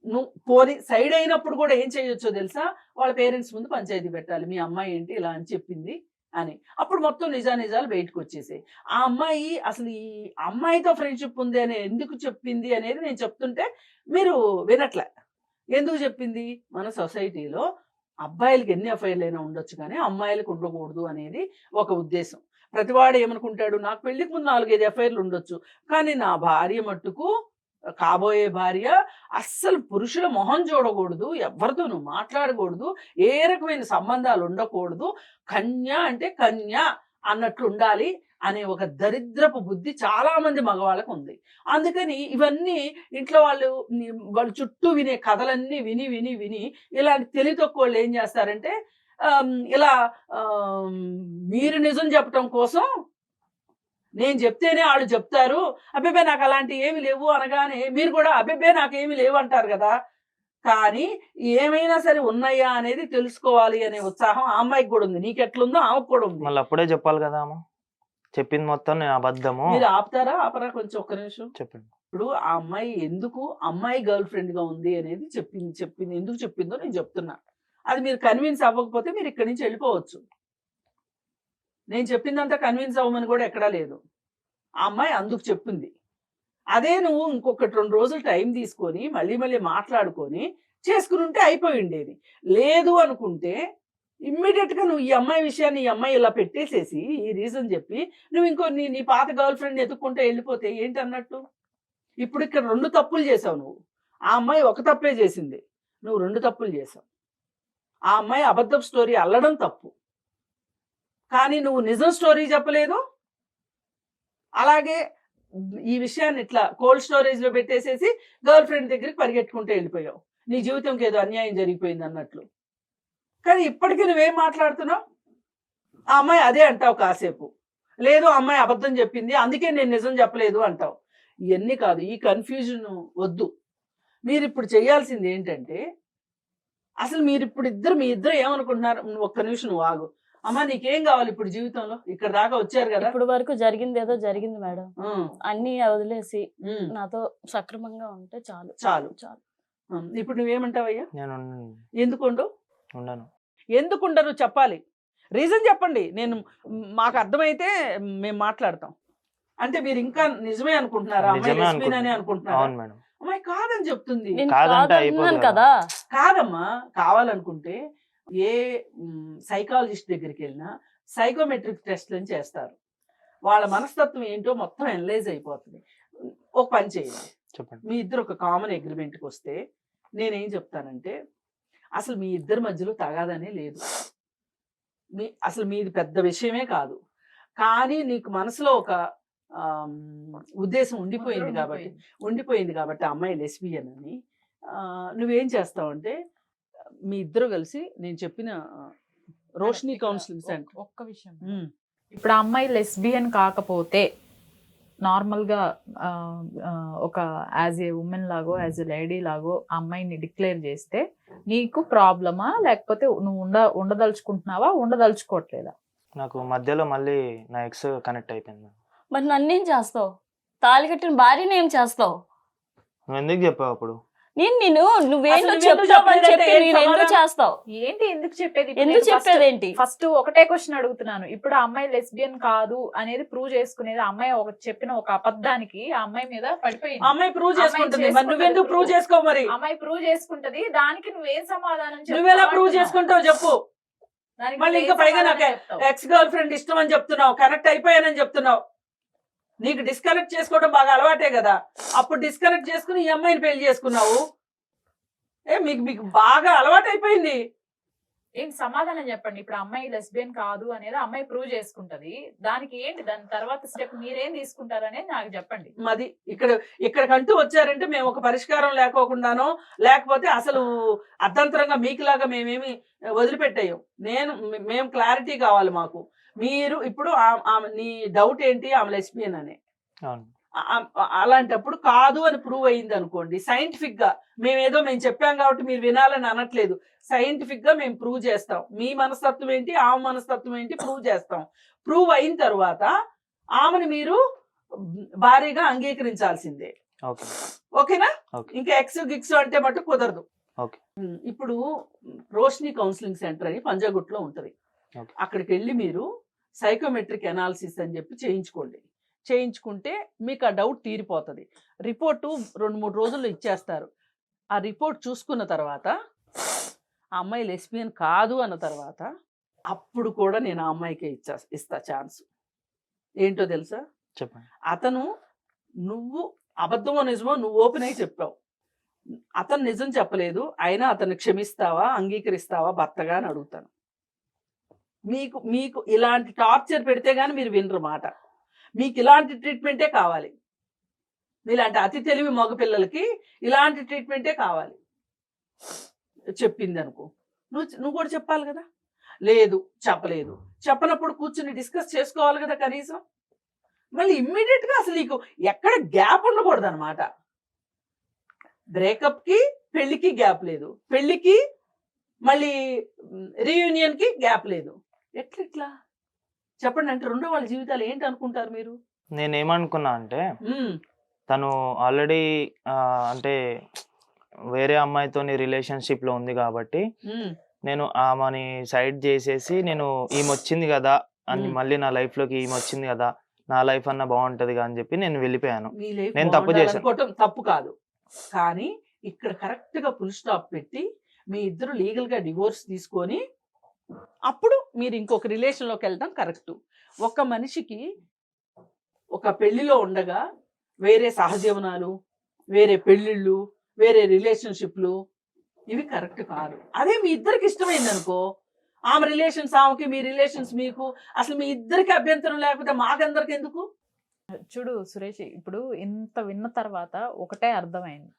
నువ్వు పోనీ సైడ్ అయినప్పుడు కూడా ఏం చేయొచ్చో తెలుసా, వాళ్ళ పేరెంట్స్ ముందు పంచాయతీ పెట్టాలి, మీ అమ్మాయి ఏంటి ఇలా అని చెప్పింది అని. అప్పుడు మొత్తం నిజాలు బయటకు వచ్చేసాయి. ఆ అమ్మాయి అసలు ఈ అమ్మాయితో ఫ్రెండ్షిప్ ఉంది అని ఎందుకు చెప్పింది అనేది నేను చెప్తుంటే మీరు వినట్లే. ఎందుకు చెప్పింది, మన సొసైటీలో అబ్బాయిలకి ఎన్ని అఫైర్లైనా ఉండొచ్చు కానీ అమ్మాయిలకు ఉండకూడదు అనేది ఒక ఉద్దేశం. ప్రతివాడు ఏమనుకుంటాడు, నాకు పెళ్లికి ముందు 4-5 అఫైర్లు ఉండొచ్చు కానీ నా భార్య మట్టుకు, కాబోయే భార్య అస్సలు పురుషుల మొహం చూడకూడదు, ఎవరితోనూ మాట్లాడకూడదు, ఏ రకమైన సంబంధాలు ఉండకూడదు, కన్య అంటే కన్య అన్నట్లు ఉండాలి అనే ఒక దరిద్రపు బుద్ధి చాలా మంది మగవాళ్ళకు ఉంది. అందుకని ఇవన్నీ ఇంట్లో వాళ్ళు చుట్టూ వినే కథలన్నీ విని విని విని ఇలాంటి తెలివి తక్కువ వాళ్ళు ఏం చేస్తారంటే ఇలా మీరు నిజం చెప్పటం కోసం నేను చెప్తేనే వాళ్ళు చెప్తారు, అబ్బే నాకు అలాంటి ఏమి లేవు అనగానే మీరు కూడా అబ్బే నాకేమి లేవు అంటారు కదా. కానీ ఏమైనా సరే ఉన్నాయా అనేది తెలుసుకోవాలి అనే ఉత్సాహం ఆ అమ్మాయికి కూడా ఉంది, నీకెట్లుందో ఆమెకు కూడా ఉంది. మళ్ళీ అప్పుడే చెప్పాలి కదా అమ్మ, చెప్పింది మొత్తం నేను అబద్ధము. మీరు ఆపరా కొంచెం, ఒక్క నిమిషం. చెప్పండి. ఇప్పుడు ఆ అమ్మాయి ఎందుకు అమ్మాయి గర్ల్ ఫ్రెండ్ గా ఉంది అనేది చెప్పింది ఎందుకు చెప్పిందో నేను చెప్తున్నా. అది మీరు కన్విన్స్ అవ్వకపోతే మీరు ఇక్కడి నుంచి వెళ్ళిపోవచ్చు. నేను చెప్పిందంతా కన్విన్స్ అవ్వమని కూడా ఎక్కడా లేదు. ఆ అమ్మాయి అందుకు చెప్పింది. అదే నువ్వు ఇంకొకటి 2 రోజులు టైం తీసుకొని మళ్ళీ మాట్లాడుకొని చేసుకుని ఉంటే అయిపోయి ఉండేది. లేదు అనుకుంటే ఇమ్మీడియట్గా నువ్వు ఈ అమ్మాయి విషయాన్ని ఈ అమ్మాయి ఇలా పెట్టేసేసి ఈ రీజన్ చెప్పి నువ్వు ఇంకో నీ పాత గర్ల్ ఫ్రెండ్ ఎత్తుక్కుంటే వెళ్ళిపోతే ఏంటి అన్నట్టు. ఇప్పుడు ఇక్కడ 2 తప్పులు చేసావు నువ్వు. ఆ అమ్మాయి ఒక తప్పే చేసింది, నువ్వు 2 తప్పులు చేసావు. ఆ అమ్మాయి అబద్ధం స్టోరీ అల్లడం తప్పు, కానీ నువ్వు నిజం స్టోరీ చెప్పలేదు. అలాగే ఈ విషయాన్ని ఇట్లా కోల్డ్ స్టోరేజ్లో పెట్టేసేసి గర్ల్ ఫ్రెండ్ దగ్గరికి పరిగెట్టుకుంటూ వెళ్ళిపోయావు, నీ జీవితంకి ఏదో అన్యాయం జరిగిపోయింది అన్నట్లు. కానీ ఇప్పటికీ నువ్వేం మాట్లాడుతున్నావు, ఆ అమ్మాయి అదే అంటావు కాసేపు, లేదు అమ్మాయి అబద్ధం చెప్పింది అందుకే నేను నిజం చెప్పలేదు అంటావు. ఇవన్నీ కాదు, ఈ కన్ఫ్యూజన్ వద్దు. మీరు ఇప్పుడు చేయాల్సింది ఏంటంటే, అసలు మీరు ఇప్పుడు మీ ఇద్దరు ఏమనుకుంటున్నారు, ఒక్క నిమిషం నువ్వు ఆగు. అమ్మ నీకేం కావాలి ఇప్పుడు జీవితంలో, ఇక్కడ దాకా వచ్చారు కదా. ఇప్పుడు వరకు జరిగింది ఏదో జరిగింది మేడం, అన్ని వదిలేసి నాతో సక్రమంగా ఉంటే చాలు చాలు చాలు. ఇప్పుడు నువ్వేమంటావయ్యా, నేను ఉండను. ఎందుకుండరు చెప్పాలి, రీజన్ చెప్పండి. నేను మాకు అర్థమైతే మేము మాట్లాడతాం. అంటే మీరు ఇంకా నిజమే అనుకుంటున్నారా, అమ్మాయి లెస్బియన్ అని అనుకుంటున్నారా? అమ్మాయి కాదని చెప్తుంది కదా. కాదమ్మా, కావాలనుకుంటే ఏ సైకాలజిస్ట్ దగ్గరికి వెళ్ళినా సైకోమెట్రిక్ టెస్ట్లను చేస్తారు, వాళ్ళ మనస్తత్వం ఏంటో మొత్తం అనలైజ్ అయిపోతుంది. ఒక పని చేయండి, మీ ఇద్దరు ఒక కామన్ అగ్రిమెంట్కి వస్తే నేనేం చెప్తానంటే, అసలు మీ ఇద్దరి మధ్యలో తగాదనే లేదు, అసలు మీది పెద్ద విషయమే కాదు, కానీ నీకు మనసులో ఒక ఉద్దేశం ఉండిపోయింది కాబట్టి అమ్మాయి లెస్బియన్ అని. నువ్వేం చేస్తావంటే, మీ ఇద్దరు కలిసి నేను చెప్పిన రోషిని కౌన్సిలింగ్ సెంటర్. ఒక్క విషయం, ఇప్పుడు ఆ అమ్మాయి లెస్బియన్ కాకపోతే నార్మల్గా ఒక యాజ్ ఏ ఉమెన్ లాగో యాజ్ ఏ లేడీ లాగో ఆ అమ్మాయిని డిక్లేర్ చేస్తే నీకు ప్రాబ్లమా, లేకపోతే నువ్వు ఉండదలుచుకుంటున్నావా, ఉండదలుచుకోవట్లేదా? నాకు మధ్యలో మళ్ళీ నా ఎక్స్ కనెక్ట్ అయిపోయింది. మరి నన్నేం చేస్తావు, తాళి కట్టిన భార్యని ఏం చేస్తావు? నువ్వు ఎందుకు చెప్పావు అప్పుడు? నువ్వేంటో చెప్తావని చెప్పి నేను ఎందుకు చేస్తావు? ఏంటి ఎందుకు చెప్పేది, ఎందుకు చెప్పేది ఏంటి? ఫస్ట్ ఒకటే క్వశ్చన్ అడుగుతున్నాను. ఇప్పుడు ఆ అమ్మాయి లెస్బియన్ కాదు అనేది ప్రూవ్ చేసుకునేది ఆ అమ్మాయి చెప్పిన ఒక అబద్ధానికి ఆ అమ్మాయి మీద పడిపోయింది. అమ్మాయి ప్రూవ్ చేసుకుంటుంది, నువ్వెందుకు ప్రూవ్ చేసుకోవు? మరి అమ్మాయి ప్రూవ్ చేసుకుంటది, దానికి నువ్వేం సమాధానం నువ్వెలా ప్రూవ్ చేసుకుంటావు చెప్పు. దానికి మళ్ళీ ఇంకా ఏం పైగా సమాధానం నాకు చెప్తావు? ఎక్స్ గర్ల్ ఫ్రెండ్ ఇష్టం అని చెప్తున్నావు, కనెక్ట్ అయిపోయానని చెప్తున్నావు. నీకు డిస్కనెక్ట్ చేసుకోవడం బాగా అలవాటే కదా, అప్పుడు డిస్కనెక్ట్ చేసుకుని ఈ అమ్మాయిని పెళ్లి చేసుకున్నావు. మీకు మీకు బాగా అలవాటు అయిపోయింది. ఏం సమాధానం చెప్పండి. ఇప్పుడు అమ్మాయి లెస్బియన్ కాదు అనేది అమ్మాయి ప్రూవ్ చేసుకుంటది, దానికి ఏంటి దాని తర్వాత స్టెప్ మీరేం తీసుకుంటారు అనేది నాకు చెప్పండి. మాది ఇక్కడికంటూ వచ్చారంటే మేము ఒక పరిష్కారం లేకోకుండానో, లేకపోతే అసలు అర్ధంతరంగా మీకులాగా మేమేమి వదిలిపెట్టాం. మేము క్లారిటీ కావాలి మాకు. మీరు ఇప్పుడు నీ డౌట్ ఏంటి, ఆమె లెస్బియన్ అని. అలాంటప్పుడు కాదు అని ప్రూవ్ అయ్యింది అనుకోండి, సైంటిఫిక్ గా మేము చెప్పాం కాబట్టి మీరు వినాలని అనట్లేదు, సైంటిఫిక్ గా మేము ప్రూవ్ చేస్తాం. మీ మనస్తత్వం ఏంటి, ఆమె మనస్తత్వం ఏంటి ప్రూవ్ చేస్తాం. ప్రూవ్ అయిన తర్వాత ఆమెను మీరు భారీగా అంగీకరించాల్సిందే. ఓకేనా? ఇంకా ఎక్స్ గిక్స్ అంటే మటు కుదరదు. ఇప్పుడు రోషిని కౌన్సిలింగ్ సెంటర్ అని పంజాగుట్లో ఉంటది. అక్కడికి వెళ్ళి మీరు సైకోమెట్రిక్ అనాలిసిస్ అని చెప్పి చేయించుకుంటే మీకు ఆ డౌట్ తీరిపోతుంది. రిపోర్టు 2-3 రోజుల్లో ఇచ్చేస్తారు. ఆ రిపోర్ట్ చూసుకున్న తర్వాత ఆ అమ్మాయి లెస్బియన్ కాదు అన్న తర్వాత అప్పుడు కూడా నేను ఆ అమ్మాయికే ఇస్తా ఛాన్స్. ఏంటో తెలుసా? చెప్పండి. అతను నువ్వు అబద్ధమో నిజమో నువ్వు ఓపెన్ అయి చెప్పావు, అతను నిజం చెప్పలేదు, అయినా అతన్ని క్షమిస్తావా, అంగీకరిస్తావా భర్తగా అని అడుగుతాను. మీకు ఇలాంటి టార్చర్ పెడితే గానీ మీరు వినరు మాట. మీకు ఇలాంటి ట్రీట్మెంటే కావాలి. ఇలాంటి అతి తెలివి మగపిల్లలకి ఇలాంటి ట్రీట్మెంటే కావాలి. చెప్పింది అనుకో, నువ్వు కూడా చెప్పాలి కదా. లేదు చెప్పలేదు, చెప్పనప్పుడు కూర్చుని డిస్కస్ చేసుకోవాలి కదా కనీసం. మళ్ళీ ఇమ్మీడియట్ గా అసలు నీకు ఎక్కడ గ్యాప్ ఉండకూడదు అనమాట. బ్రేకప్ కి పెళ్లికి గ్యాప్ లేదు, పెళ్లికి మళ్ళీ రీయూనియన్ కి గ్యాప్ లేదు. ఎట్లా చెప్పండి. అంటే రెండో వాళ్ళ జీవితాలు ఏంటి అనుకుంటారు మీరు? నేనేమనుకున్నా అంటే తను ఆల్రెడీ అంటే వేరే అమ్మాయితోని రిలేషన్షిప్ లో ఉంది కాబట్టి నేను ఆమెని సైడ్ చేసేసి నేను ఈమె వచ్చింది కదా అని మళ్ళీ నా లైఫ్ లోకి ఈమె వచ్చింది కదా, నా లైఫ్ అన్న బాగుంటది అని చెప్పి నేను వెళ్ళిపోయాను. నేను తప్పు చేశాను. తప్పు కాదు, కానీ ఇక్కడ కరెక్ట్ గా ఫుల్ స్టాప్ పెట్టి మీ ఇద్దరు లీగల్ గా డివోర్స్ తీసుకొని అప్పుడు మీరు ఇంకొక రిలేషన్ లోకి వెళ్ళడం కరెక్ట్. ఒక మనిషికి ఒక పెళ్లిలో ఉండగా వేరే సహజీవనాలు, వేరే పెళ్లిళ్ళు, వేరే రిలేషన్షిప్లు ఇవి కరెక్ట్ కాదు. అదే మీ ఇద్దరికి ఇష్టమైంది అనుకో, ఆమె రిలేషన్స్ ఆమెకి, మీ రిలేషన్స్ మీకు, అసలు మీ ఇద్దరికి అభ్యంతరం లేకపోతే మాకందరికి ఎందుకు? చూడు సురేష్, ఇప్పుడు ఇంత విన్న తర్వాత ఒకటే అర్థమైంది,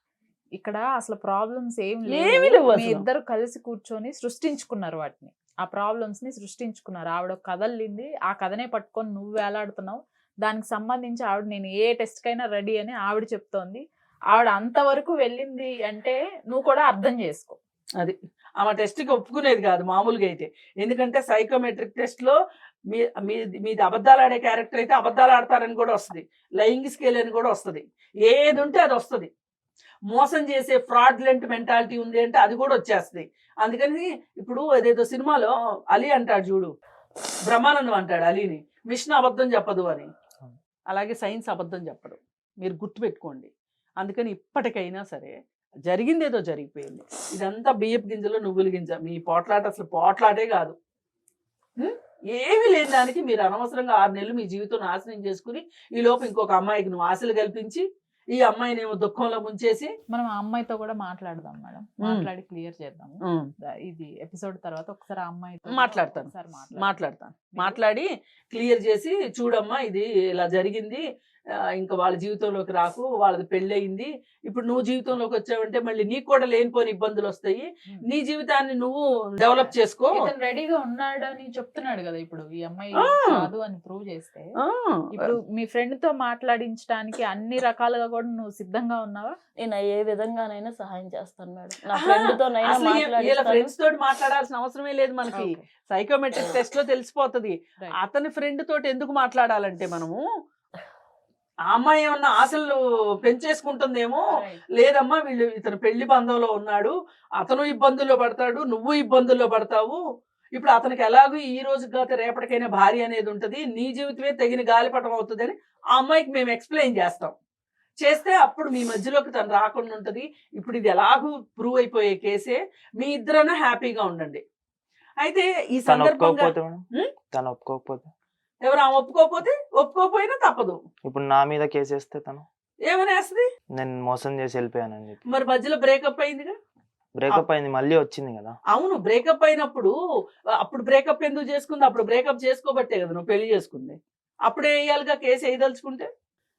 ఇక్కడ అసలు ప్రాబ్లమ్స్ ఏమి లేవు. మీ ఇద్దరు కలిసి కూర్చొని సృష్టించుకున్నారు వాటిని, ఆ ప్రాబ్లమ్స్ ని సృష్టించుకున్నారు. ఆవిడ కదలింది, ఆ కథనే పట్టుకొని నువ్వు వేలాడుతున్నావు. దానికి సంబంధించి ఆవిడ నేను ఏ టెస్ట్ కైనా రెడీ అని ఆవిడ చెప్తోంది. ఆవిడ అంతవరకు వెళ్ళింది అంటే నువ్వు కూడా అర్థం చేసుకో. అది ఆమె టెస్ట్కి ఒప్పుకునేది కాదు మామూలుగా అయితే. ఎందుకంటే సైకోమెట్రిక్ టెస్ట్ లో మీది అబద్ధాలు ఆడే క్యారెక్టర్ అయితే అబద్ధాలు ఆడతారని కూడా వస్తుంది, లైంగిక స్కేల్ అని కూడా వస్తుంది, ఏది ఉంటే అది వస్తుంది. మోసం చేసే ఫ్రాడ్లెంట్ మెంటాలిటీ ఉంది అంటే అది కూడా వచ్చేస్తుంది. అందుకని ఇప్పుడు ఏదేదో సినిమాలో అలీ అంటాడు చూడు, బ్రహ్మానందం అంటాడు అలీని, మిషన్ అబద్ధం చెప్పదు అని. అలాగే సైన్స్ అబద్ధం చెప్పడు, మీరు గుర్తుపెట్టుకోండి. అందుకని ఇప్పటికైనా సరే జరిగిందేదో జరిగిపోయింది. ఇదంతా బియ్యపు గింజలో నువ్వుల గింజ. మీ పోట్లాట అసలు పోట్లాటే కాదు. ఏమీ లేని దానికి మీరు అనవసరంగా 6 నెలలు మీ జీవితం నాశనం చేసుకుని ఈ లోపు ఇంకొక అమ్మాయికి నువ్వు ఆశలు కల్పించి ఈ అమ్మాయిని ఏమో దుఃఖంలో ముంచేసి. మనం ఆ అమ్మాయితో కూడా మాట్లాడదాం మేడం, మాట్లాడి క్లియర్ చేద్దాము. ఇది ఎపిసోడ్ తర్వాత ఒకసారి ఆ అమ్మాయితో మాట్లాడి క్లియర్ చేసి, చూడమ్మా ఇది ఇలా జరిగింది, ఇంకా వాళ్ళ జీవితంలోకి రాకు, వాళ్ళది పెళ్ళయింది, ఇప్పుడు నువ్వు జీవితంలోకి వచ్చావంటే మళ్ళీ నీకు కూడా లేనిపోని ఇబ్బందులు వస్తాయి, నీ జీవితాన్ని నువ్వు డెవలప్ చేసుకో. రెడీగా ఉన్నాడని చెప్తున్నాడు కదా, ఇప్పుడు ఈ అమ్మాయి కాదు అని ప్రూవ్ చేస్తే ఇప్పుడు మీ ఫ్రెండ్ తో మాట్లాడించడానికి అన్ని రకాలుగా కూడా నువ్వు సిద్ధంగా ఉన్నావా? నేను ఏ విధంగానైనా సహాయం చేస్తాను మేడం. నా ఫ్రెండ్ తో ఫ్రెండ్స్ తోటి మాట్లాడాల్సిన అవసరమే లేదు మనకి. సైకోమెట్రిక్ టెస్ట్ లో తెలిసిపోతుంది. అతని ఫ్రెండ్ తోటి ఎందుకు మాట్లాడాలంటే మనము ఆ అమ్మాయి ఏమన్నా ఆశలు పెంచేసుకుంటుందేమో, లేదమ్మా వీళ్ళు ఇతను పెళ్లి బంధంలో ఉన్నాడు, అతను ఇబ్బందుల్లో పడతాడు, నువ్వు ఇబ్బందుల్లో పడతావు, ఇప్పుడు అతనికి ఎలాగూ ఈ రోజు కాక రేపటికైనా భార్య అనేది ఉంటుంది, నీ జీవితమే తగిన గాలిపటం అవుతుంది అని ఆ అమ్మాయికి మేము ఎక్స్ప్లెయిన్ చేస్తే అప్పుడు మీ మధ్యలోకి తను రాకుండా ఉంటుంది. ఇప్పుడు ఇది ఎలాగూ ప్రూవ్ అయిపోయే కేసే, మీ ఇద్దరన్నా హ్యాపీగా ఉండండి. అయితే ఈ తను సందర్భంగా ఒప్పుకోకపోతే మేడం, ఉం? తను ఒప్పుకోకపోతే ఎవరు ఆమె ఒప్పుకోకపోయినా తప్పదు. ఇప్పుడు నా మీద కేసు వేస్తే తను ఏమని వేస్తుంది? నేను మోసం చేసి వెళ్ళిపోయానని చెప్పి. మరి మధ్యలో బ్రేకప్ అయిందిగా. బ్రేకప్ అయింది, మళ్ళీ వచ్చింది కదా. అవును, బ్రేకప్ అయినప్పుడు అప్పుడు బ్రేకప్ ఎందుకు చేసుకుంది? అప్పుడు బ్రేకప్ చేసుకోబట్టే కదా నువ్వు పెళ్లి చేసుకుంది. అప్పుడే వేయాలిగా కేసు వేయదలుచుకుంటే.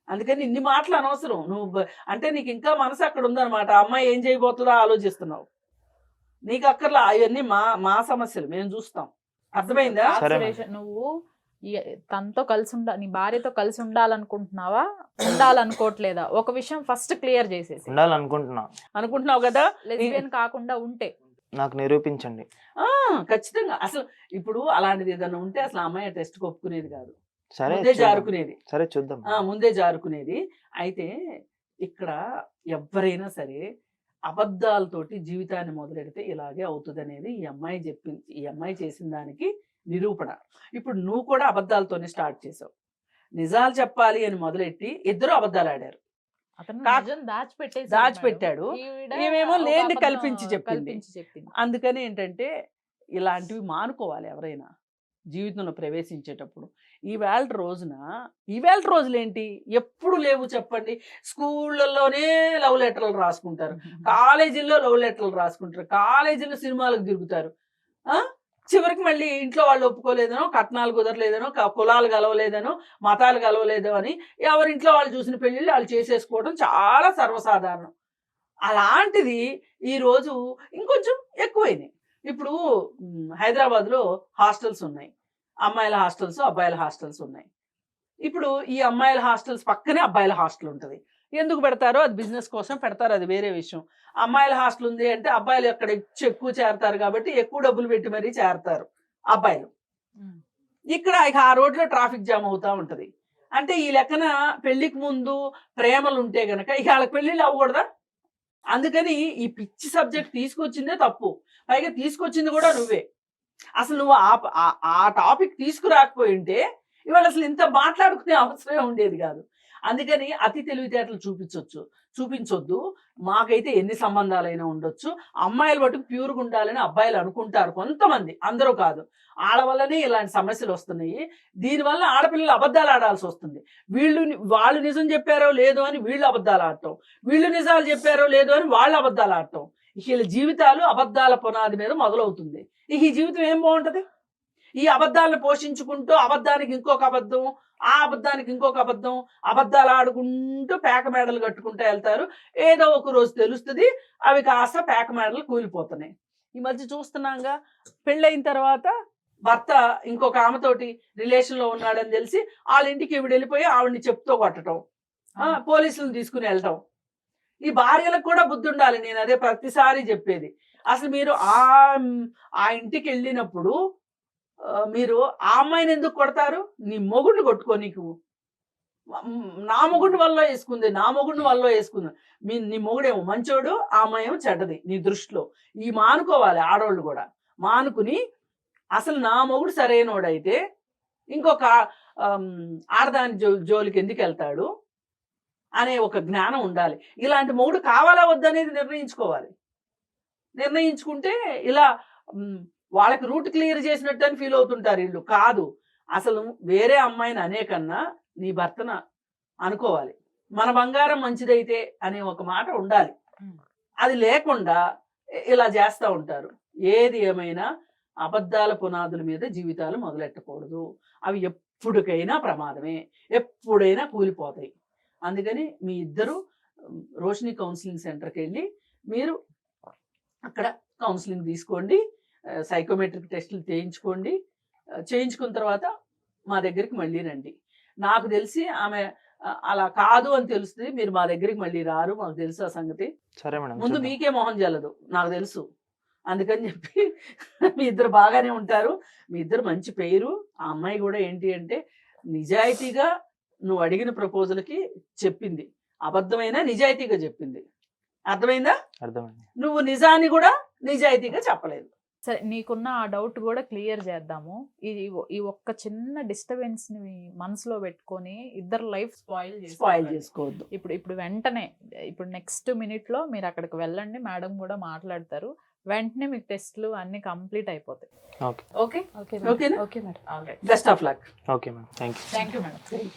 అందుకని ఇన్ని మాటలు అనవసరం. నువ్వు అంటే నీకు ఇంకా మనసు అక్కడ ఉందన్నమాట. అమ్మాయి ఏం చేయబోతుందో ఆలోచిస్తున్నావు. నీకు అక్కర్లా, అవన్నీ మా సమస్యలు మేము చూస్తాం. అర్థమైందా? సరే సురేష్, నువ్వు తనతో కలిసి నీ భార్యతో కలిసి ఉండాలనుకుంటున్నావా, ఉండాలనుకోవట్లేదా? ఒక విషయం ఫస్ట్ క్లియర్ చేసేసి. అనుకుంటున్నావు కదా. లెస్బియన్ కాకుండా ఉంటే నాకు నిరూపించండి. ఖచ్చితంగా. అసలు ఇప్పుడు అలాంటిది ఏదైనా ఉంటే అసలు అమ్మాయి టెస్ట్ ఒప్పుకునేది కాదు. సరే ముందే జారుకునేది. సరే చూద్దాం. ముందే జారుకునేది. అయితే ఇక్కడ ఎవరైనా సరే అబద్ధాలతోటి జీవితాన్ని మొదలెడితే ఇలాగే అవుతుంది అనేది ఈ అమ్మాయి చేసిన దానికి నిరూపణ. ఇప్పుడు నువ్వు కూడా అబద్ధాలతోనే స్టార్ట్ చేసావు. నిజాలు చెప్పాలి అని మొదలెట్టి ఇద్దరు అబద్ధాలు ఆడారు. దాచిపెట్టాడు, ఈమెమో లేనిది కల్పించి చెప్పింది. అందుకని ఏంటంటే ఇలాంటివి మానుకోవాలి ఎవరైనా జీవితంలో ప్రవేశించేటప్పుడు. ఈవేళ రోజులు ఏంటి, ఎప్పుడు లేవు చెప్పండి. స్కూళ్ళల్లోనే లవ్ లెటర్లు రాసుకుంటారు, కాలేజీల్లో లవ్ లెటర్లు రాసుకుంటారు, కాలేజీలో సినిమాలకు తిరుగుతారు. చివరికి మళ్ళీ ఇంట్లో వాళ్ళు ఒప్పుకోలేదనో, కట్నాలు కుదరలేదనో, కులాలు కలవలేదనో, మతాలు కలవలేదో అని ఎవరింట్లో వాళ్ళు చూసిన పెళ్ళిళ్ళు వాళ్ళు చేసేసుకోవడం చాలా సర్వసాధారణం. అలాంటిది ఈరోజు ఇంకొంచెం ఎక్కువైనాయి. ఇప్పుడు హైదరాబాద్లో హాస్టల్స్ ఉన్నాయి, అమ్మాయిల హాస్టల్స్, అబ్బాయిల హాస్టల్స్ ఉన్నాయి. ఇప్పుడు ఈ అమ్మాయిల హాస్టల్స్ పక్కనే అబ్బాయిల హాస్టల్ ఉంటుంది. ఎందుకు పెడతారో అది బిజినెస్ కోసం పెడతారు, అది వేరే విషయం. అమ్మాయిల హాస్టల్ ఉంది అంటే అబ్బాయిలు ఎక్కడ ఎక్కువ చేరతారు కాబట్టి ఎక్కువ డబ్బులు పెట్టి మరీ చేరతారు అబ్బాయిలు. ఇక్కడ ఇక ఆ రోడ్లో ట్రాఫిక్ జామ్ అవుతా ఉంటది. అంటే ఈ లెక్కన పెళ్లికి ముందు ప్రేమలు ఉంటే గనక ఇక వాళ్ళకి పెళ్లిళ్ళు అవ్వకూడదా? అందుకని ఈ పిచ్చి సబ్జెక్ట్ తీసుకొచ్చిందే తప్పు. పైగా తీసుకొచ్చింది కూడా నువ్వే. అసలు నువ్వు ఆ టాపిక్ తీసుకురాకపోయి ఉంటే ఇవాళ అసలు ఇంత మాట్లాడుకునే అవసరమే ఉండేది కాదు. అందుకని అతి తెలివితేటలు చూపించొద్దు. మాకైతే ఎన్ని సంబంధాలైనా ఉండొచ్చు, అమ్మాయిల మటుకు ప్యూర్గా ఉండాలని అబ్బాయిలు అనుకుంటారు కొంతమంది, అందరూ కాదు. ఆడ వల్లనే ఇలాంటి సమస్యలు వస్తున్నాయి. దీనివల్ల ఆడపిల్లలు అబద్ధాలు ఆడాల్సి వస్తుంది. వాళ్ళు నిజం చెప్పారో లేదో అని వీళ్ళు అబద్ధాలు ఆడటం, వీళ్ళు నిజాలు చెప్పారో లేదో అని వాళ్ళు అబద్ధాలు ఆడటం. వీళ్ళ జీవితాలు అబద్ధాల పునాది మీద మొదలవుతుంది. ఈ జీవితం ఏం బాగుంటది? ఈ అబద్ధాలను పోషించుకుంటూ అబద్ధానికి ఇంకొక అబద్ధం, ఆ అబద్ధానికి ఇంకొక అబద్ధం, అబద్ధాలు ఆడుకుంటూ పేక మేడలు కట్టుకుంటూ వెళ్తారు. ఏదో ఒక రోజు తెలుస్తుంది, అవి కాస్త పేక మేడలు కూలిపోతున్నాయి. ఈ మధ్య చూస్తున్నాగా, పెళ్ళైన తర్వాత భర్త ఇంకొక ఆమెతోటి రిలేషన్లో ఉన్నాడని తెలిసి వాళ్ళ ఇంటికి ఈవిడ వెళ్ళిపోయి ఆవిడని చెప్తూ కొట్టడం, పోలీసులను తీసుకుని వెళ్ళటం. ఈ భార్యలకు కూడా బుద్ధి ఉండాలి. నేను అదే ప్రతిసారి చెప్పేది. అసలు మీరు ఆ ఇంటికి వెళ్ళినప్పుడు మీరు ఆ అమ్మాయిని ఎందుకు కొడతారు? నీ మొగుడిని కొట్టుకో. నీకు నా మొగుడిని వల్ల వేసుకుంది, నీ మొగుడేమో మంచోడు, ఆ అమ్మాయి ఏమో చెడ్డది నీ దృష్టిలో. ఈ మానుకోవాలి ఆడవాళ్ళు కూడా. మానుకుని అసలు నా మొగుడు సరైనోడైతే ఇంకొక ఆడదాని జోలికి ఎందుకు వెళ్తాడు అనే ఒక జ్ఞానం ఉండాలి. ఇలాంటి మొగుడు కావాలా వద్దనేది నిర్ణయించుకుంటే ఇలా వాళ్ళకి రూట్ క్లియర్ చేసినట్టు అని ఫీల్ అవుతుంటారు వీళ్ళు. కాదు, అసలు వేరే అమ్మాయిని అనేకన్నా నీ భర్తన అనుకోవాలి. మన బంగారం మంచిదైతే అనే ఒక మాట ఉండాలి. అది లేకుండా ఇలా చేస్తూ ఉంటారు. ఏది ఏమైనా అబద్ధాల పునాదుల మీద జీవితాలు మొదలెట్టకూడదు. అవి ఎప్పటికైనా ప్రమాదమే, ఎప్పుడైనా కూలిపోతాయి. అందుకని మీ ఇద్దరు రోషిని కౌన్సిలింగ్ సెంటర్కి వెళ్ళి మీరు అక్కడ కౌన్సిలింగ్ తీసుకోండి, సైకోమెట్రిక్ టెస్టులు చేయించుకున్న తర్వాత మా దగ్గరికి మళ్ళీ రండి. నాకు తెలిసి ఆమె అలా కాదు అని తెలుస్తుంది, మీరు మా దగ్గరికి మళ్ళీ రారు, మాకు తెలుసు ఆ సంగతి. సరే మేడం, ముందు మీకే మొహం జల్లదు నాకు తెలుసు. అందుకని చెప్పి మీ ఇద్దరు బాగానే ఉంటారు, మీ ఇద్దరు మంచి పేరు. ఆ అమ్మాయి కూడా ఏంటి అంటే నిజాయితీగా నువ్వు అడిగిన ప్రపోజల్కి చెప్పింది, అబద్ధమైనా నిజాయితీగా చెప్పింది. అర్థమైందా? అర్థమైంది. నువ్వు నిజాన్ని కూడా నిజాయితీగా చెప్పలేదు. సరే, నీకున్న ఆ డౌట్ కూడా క్లియర్ చేద్దాము. ఈ ఒక్క చిన్న డిస్టర్బెన్స్ ని మనసులో పెట్టుకొని ఇద్దరు లైఫ్ స్పాయిల్ చేసుకోవద్దు. ఇప్పుడు వెంటనే ఇప్పుడు నెక్స్ట్ మినిట్ లో మీరు అక్కడికి వెళ్ళండి, మేడం కూడా మాట్లాడతారు. వెంటనే మీకు టెస్ట్లు అన్ని కంప్లీట్ అయిపోతాయి. ఓకే ఓకే ఓకేనా? Okay madam. Best of luck. Okay madam, thank you. Thank you madam.